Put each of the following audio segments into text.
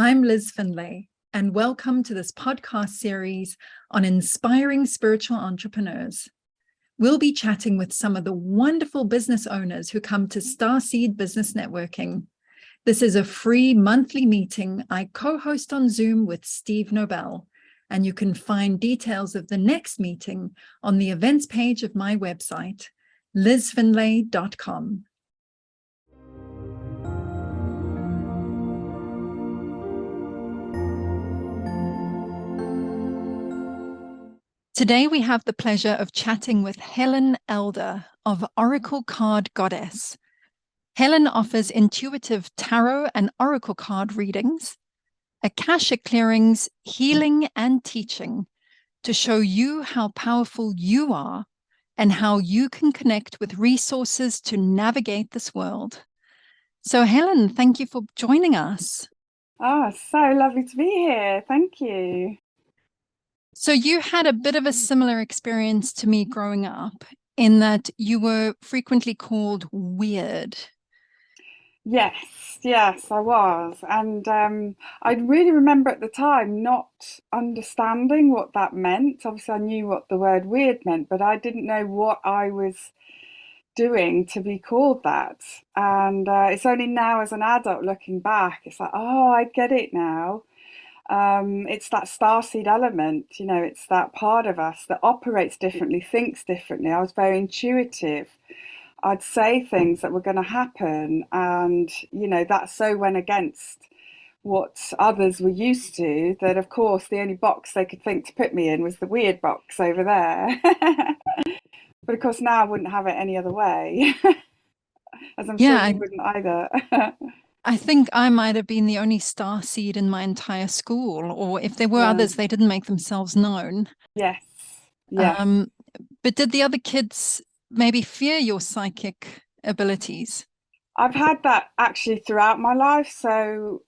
I'm Liz Findlay, and welcome to this podcast series on inspiring spiritual entrepreneurs. We'll be chatting with some of the wonderful business owners who come to Starseed Business Networking. This is a free monthly meeting I co-host on Zoom with Steve Nobel, and you can find details of the next meeting on the events page of my website, lizfindlay.com. Today, we have the pleasure of chatting with Helen Elder of Oracle Card Goddess. Helen offers intuitive tarot and oracle card readings, Akashic Clearings, healing and teaching to show you how powerful you are and how you can connect with resources to navigate this world. So Helen, thank you for joining us. Oh, so lovely to be here. Thank you. So you had a bit of a similar experience to me growing up in that you were frequently called weird. Yes, I was. And I really remember at the time not understanding what that meant. Obviously, I knew what the word weird meant, but I didn't know what I was doing to be called that. And it's only now as an adult looking back, it's like, oh, I get it now. It's that starseed element, it's that part of us that operates differently, thinks differently. I was very intuitive. I'd say things that were going to happen, and that so went against what others were used to, that of course the only box they could think to put me in was the weird box over there. But of course now I wouldn't have it any other way, as I'm sure you wouldn't either. I think I might have been the only starseed in my entire school, or if there were others, they didn't make themselves known. Yes. But did the other kids maybe fear your psychic abilities? I've had that actually throughout my life. So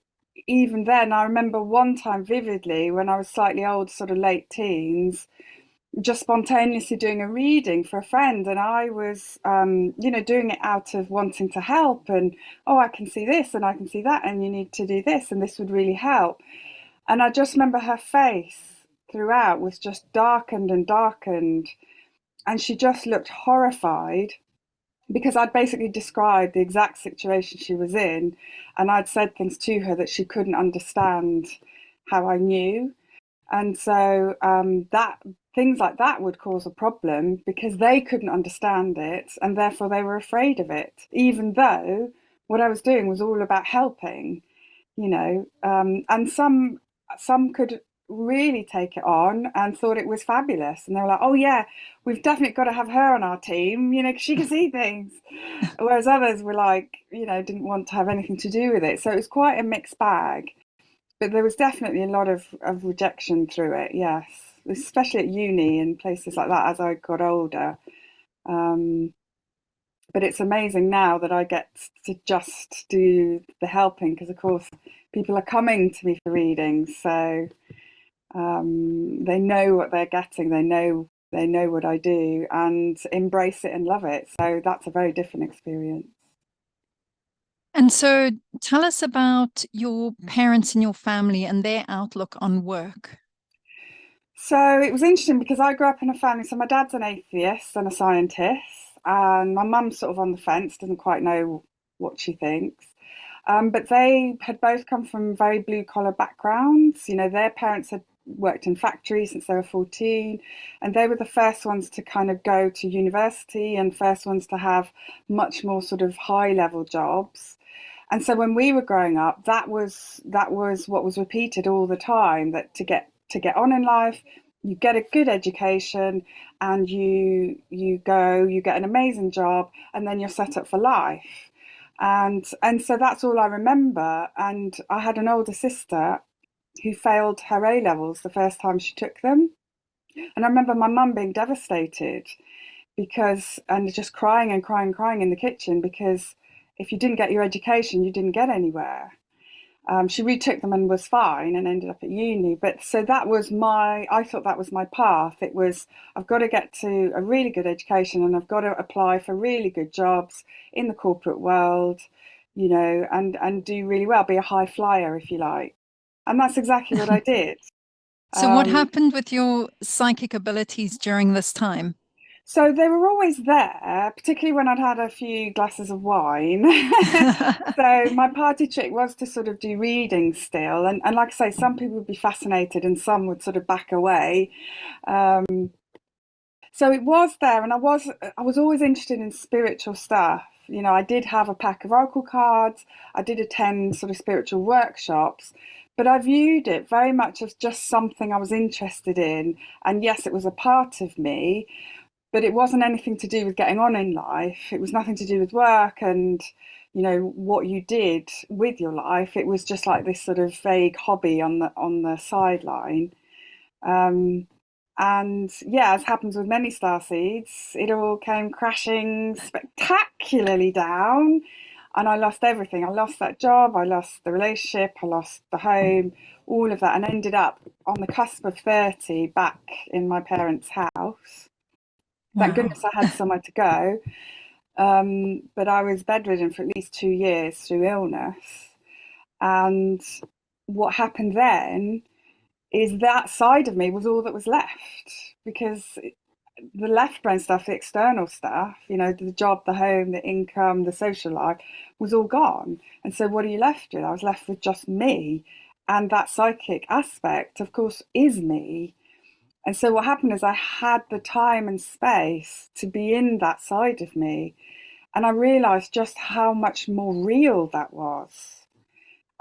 even then, I remember one time vividly when I was slightly old, sort of late teens, just spontaneously doing a reading for a friend, and I was doing it out of wanting to help, and I can see this and I can see that, and you need to do this and this would really help. And I just remember her face throughout was just darkened and darkened, and she just looked horrified because I'd basically described the exact situation she was in, and I'd said things to her that she couldn't understand how I knew. And so that things like that would cause a problem because they couldn't understand it, and therefore they were afraid of it, even though what I was doing was all about helping, and some could really take it on and thought it was fabulous, and they were like, oh yeah, we've definitely got to have her on our team, because she can see things. Whereas others were like, didn't want to have anything to do with it. So it was quite a mixed bag. But there was definitely a lot of rejection through it, yes, especially at uni and places like that as I got older. But it's amazing now that I get to just do the helping, because, of course, people are coming to me for readings. So they know what they're getting. They know what I do and embrace it and love it. So that's a very different experience. And so tell us about your parents and your family and their outlook on work. So it was interesting because I grew up in a family. So my dad's an atheist and a scientist, and my mum's sort of on the fence, doesn't quite know what she thinks. But they had both come from very blue collar backgrounds. Their parents had worked in factories since they were 14, and they were the first ones to kind of go to university and first ones to have much more sort of high level jobs. And so when we were growing up, that was what was repeated all the time, that to get on in life, you get a good education and you get an amazing job, and then you're set up for life. And so that's all I remember. And I had an older sister who failed her A levels the first time she took them. And I remember my mum being devastated and just crying and crying and crying in the kitchen, because if you didn't get your education, you didn't get anywhere. She retook them and was fine and ended up at uni. But so I thought that was my path. It was, I've got to get to a really good education and I've got to apply for really good jobs in the corporate world, and do really well, be a high flyer, if you like. And that's exactly what I did. So what happened with your psychic abilities during this time? So they were always there, particularly when I'd had a few glasses of wine. So my party trick was to sort of do readings still. And like I say, some people would be fascinated and some would sort of back away. So it was there, and I was always interested in spiritual stuff. You know, I did have a pack of oracle cards. I did attend sort of spiritual workshops, but I viewed it very much as just something I was interested in. And yes, it was a part of me, but it wasn't anything to do with getting on in life. It was nothing to do with work and, you know, what you did with your life. It was just like this sort of vague hobby on the sideline. Um, and yeah, as happens with many starseeds, it all came crashing spectacularly down, and I lost everything. I lost that job, I lost the relationship, I lost the home, all of that, and ended up on the cusp of 30 back in my parents' house. Thank Wow. goodness I had somewhere to go. But I was bedridden for at least 2 years through illness. And what happened then is that side of me was all that was left, because the left brain stuff, the external stuff, you know, the job, the home, the income, the social life was all gone. And so what are you left with? I was left with just me. And that psychic aspect, of course, is me. And so what happened is I had the time and space to be in that side of me. And I realized just how much more real that was.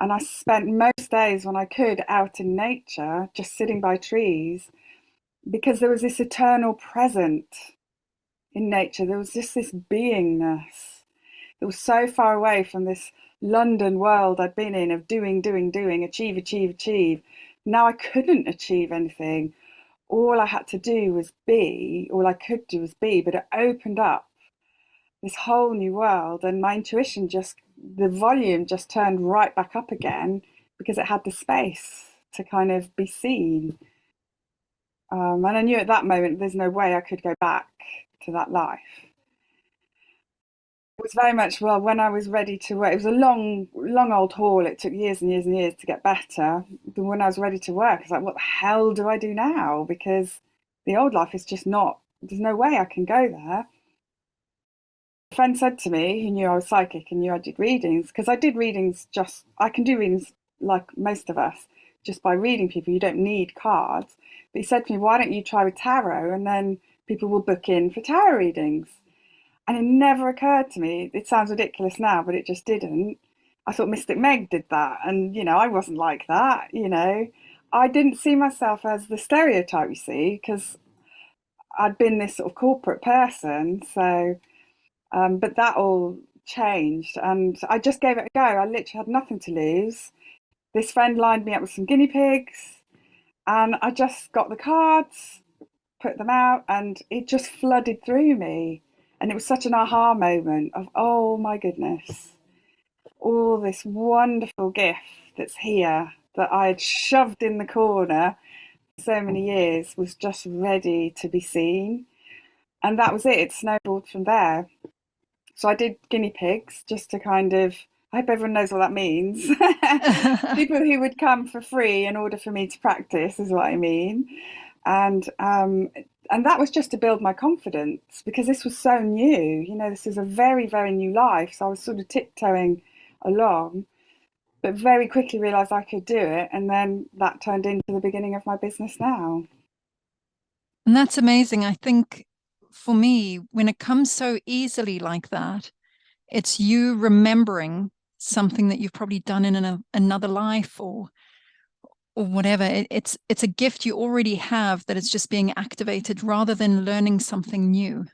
And I spent most days when I could out in nature, just sitting by trees, because there was this eternal present in nature. There was just this beingness that was so far away from this London world I'd been in of doing, doing, doing, achieve, achieve, achieve. Now I couldn't achieve anything. All I had to do was be, all I could do was be, but it opened up this whole new world, and my intuition just, the volume just turned right back up again because it had the space to kind of be seen. And I knew at that moment there's no way I could go back to that life. It was very much, well, when I was ready to work, it was a long, long old haul. It took years and years and years to get better. But when I was ready to work, I was like, what the hell do I do now? Because the old life is just not, there's no way I can go there. A friend said to me, who knew I was psychic and knew I did readings, because I did readings just, I can do readings like most of us, just by reading people. You don't need cards. But he said to me, why don't you try with tarot, and then people will book in for tarot readings. And it never occurred to me. It sounds ridiculous now, but it just didn't. I thought Mystic Meg did that. And, you know, I wasn't like that, you know. I didn't see myself as the stereotype, you see, because I'd been this sort of corporate person. So, but that all changed. And I just gave it a go. I literally had nothing to lose. This friend lined me up with some guinea pigs, and I just got the cards, put them out, and it just flooded through me. And it was such an aha moment of, oh my goodness, all this wonderful gift that's here that I had shoved in the corner for so many years was just ready to be seen. And that was it. It snowballed from there. So I did guinea pigs just to kind of, I hope everyone knows what that means. People who would come for free in order for me to practice is what I mean. And that was just to build my confidence, because this was so new. You know, this is a very, very new life. So I was sort of tiptoeing along, but very quickly realized I could do it. And then that turned into the beginning of my business now. And that's amazing. I think for me, when it comes so easily like that, it's you remembering something that you've probably done in another life or whatever. It's a gift you already have that is just being activated rather than learning something new.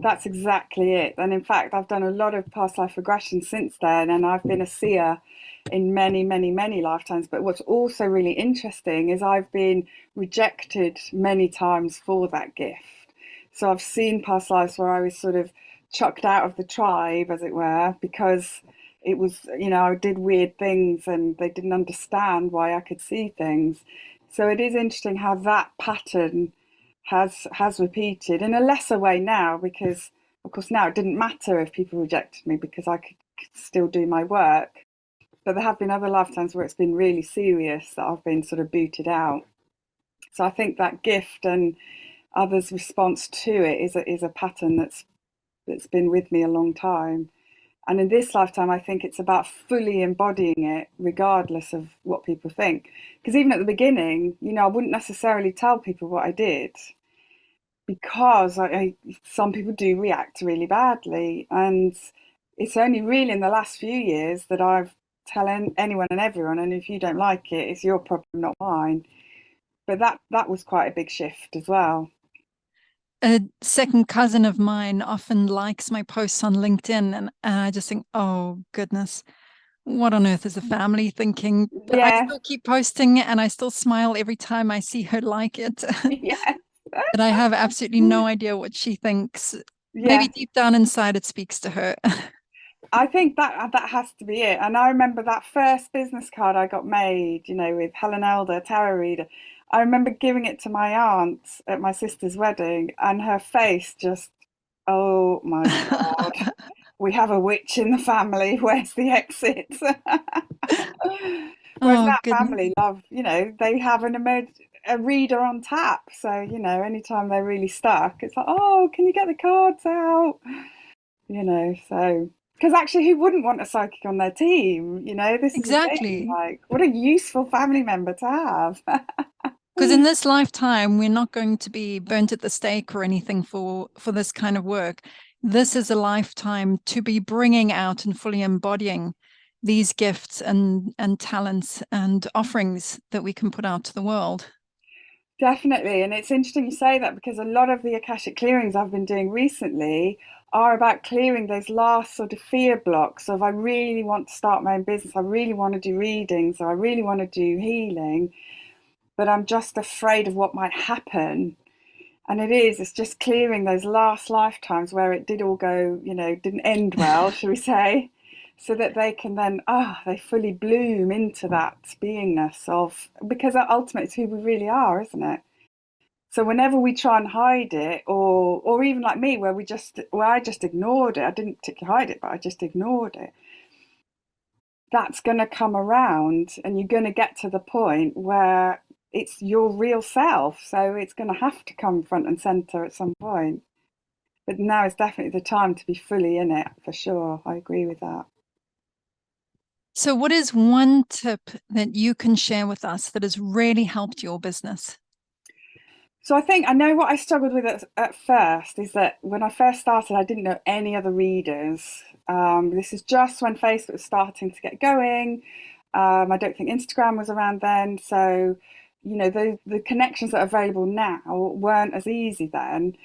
That's exactly it. And in fact, I've done a lot of past life regression since then, and I've been a seer in many, many, many lifetimes. But what's also really interesting is I've been rejected many times for that gift. So I've seen past lives where I was sort of chucked out of the tribe, as it were, because it was, you know, I did weird things and they didn't understand why I could see things. So it is interesting how that pattern has repeated in a lesser way now, because of course now it didn't matter if people rejected me because I could still do my work. but there have been other lifetimes where it's been really serious that I've been sort of booted out. So I think that gift and others' response to it is a pattern that's been with me a long time. And in this lifetime, I think it's about fully embodying it, regardless of what people think. Because even at the beginning, I wouldn't necessarily tell people what I did, because some people do react really badly. And it's only really in the last few years that I've telling anyone and everyone, and if you don't like it, it's your problem, not mine. But that was quite a big shift as well. A second cousin of mine often likes my posts on LinkedIn, and I just think, oh goodness, what on earth is the family thinking? But I Yeah, still keep posting, and I still smile every time I see her like it. yeah, But I have absolutely no idea what she thinks. Maybe yeah. deep down inside it speaks to her. I think that has to be it. And I remember that first business card I got made, with Helen Elder, tarot reader. I remember giving it to my aunt at my sister's wedding, and her face just, oh my God, we have a witch in the family. Where's the exit? Whereas Oh that goodness. family love, they have a reader on tap. So, anytime they're really stuck, it's like, oh, can you get the cards out? So because actually, who wouldn't want a psychic on their team? This is the thing. Exactly. Like, what a useful family member to have. Because in this lifetime, we're not going to be burnt at the stake or anything for this kind of work. This is a lifetime to be bringing out and fully embodying these gifts and talents and offerings that we can put out to the world. Definitely. And it's interesting you say that, because a lot of the Akashic clearings I've been doing recently are about clearing those last sort of fear blocks of, I really want to start my own business, I really want to do readings, or I really want to do healing, but I'm just afraid of what might happen. And it's just clearing those last lifetimes where it did all go, didn't end well, shall we say, so that they can then, they fully bloom into that beingness of, because ultimately it's who we really are, isn't it? So whenever we try and hide it, or even like me, where I just ignored it, I didn't particularly hide it, but I just ignored it, that's going to come around, and you're going to get to the point where it's your real self. So it's going to have to come front and center at some point. But now is definitely the time to be fully in it, for sure. I agree with that. So, what is one tip that you can share with us that has really helped your business? So I think I know what I struggled with at first is that when I first started, I didn't know any other readers. This is just when Facebook was starting to get going. I don't think Instagram was around then. So, the connections that are available now weren't as easy then.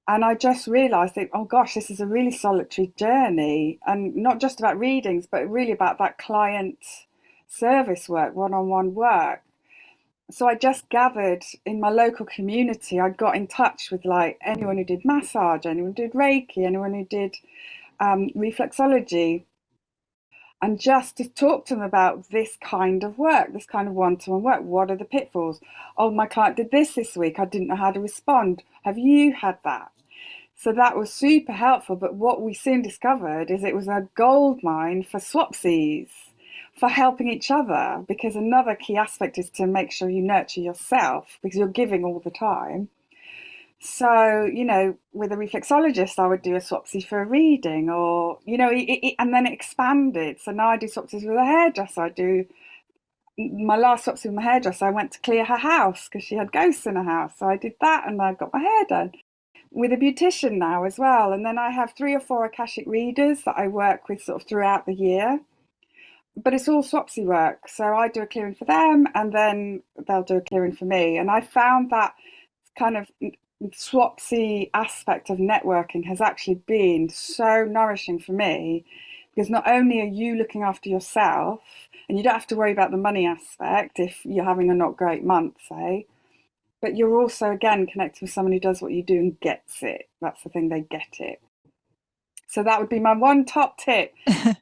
And I just realized that, oh gosh, this is a really solitary journey, and not just about readings, but really about that client service work, one-on-one work. So I just gathered in my local community. I got in touch with like anyone who did massage, anyone who did Reiki, anyone who did reflexology, and just to talk to them about this kind of work, this kind of one-to-one work. What are the pitfalls? Oh, my client did this week. I didn't know how to respond. Have you had that? So that was super helpful. But what we soon discovered is it was a gold mine for swapsies, for helping each other, because another key aspect is to make sure you nurture yourself, because you're giving all the time. So, with a reflexologist, I would do a swapsy for a reading, or, and then it expanded. So now I do swapsies with a hairdresser. I do my last swapsy with my hairdresser. I went to clear her house because she had ghosts in her house. So I did that, and I got my hair done with a beautician now as well. And then I have 3 or 4 Akashic readers that I work with sort of throughout the year. But it's all swapsy work. So I do a clearing for them, and then they'll do a clearing for me. And I found that kind of swapsy aspect of networking has actually been so nourishing for me, because not only are you looking after yourself, and you don't have to worry about the money aspect if you're having a not great month, say, but you're also, again, connected with someone who does what you do and gets it. That's the thing, they get it. So that would be my one top tip.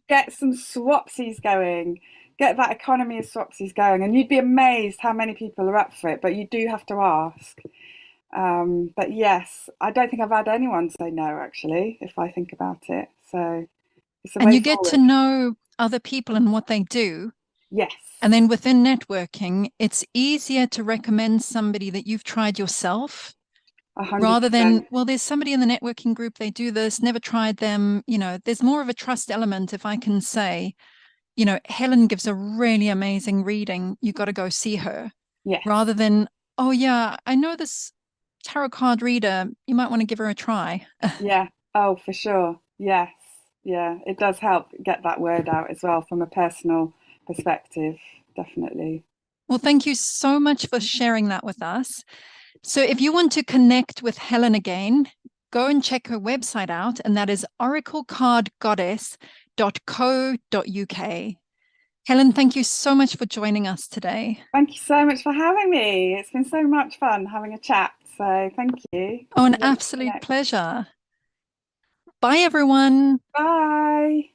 Get some swapsies going. Get that economy of swapsies going. And you'd be amazed how many people are up for it, but you do have to ask. But yes, I don't think I've had anyone say no, actually, if I think about it. So it's a And way you get to forward. know other people and what they do. Yes. And then within networking, it's easier to recommend somebody that you've tried yourself 100%. rather than, well, there's somebody in the networking group, they do this, never tried them. You know, there's more of a trust element if I can say, you know, Helen gives a really amazing reading. You got to go see her. Yes. Rather than, oh, yeah, I know this tarot card reader. You might want to give her a try. Yeah. Oh, for sure. Yes. Yeah. It does help get that word out as well from a personal perspective. Definitely. Well, thank you so much for sharing that with us. So if you want to connect with Helen again, go and check her website out, and that is oraclecardgoddess.co.uk. Helen, thank you so much for joining us today. Thank you so much for having me. It's been so much fun having a chat. So thank you. Oh, an absolute pleasure. Bye, everyone. Bye.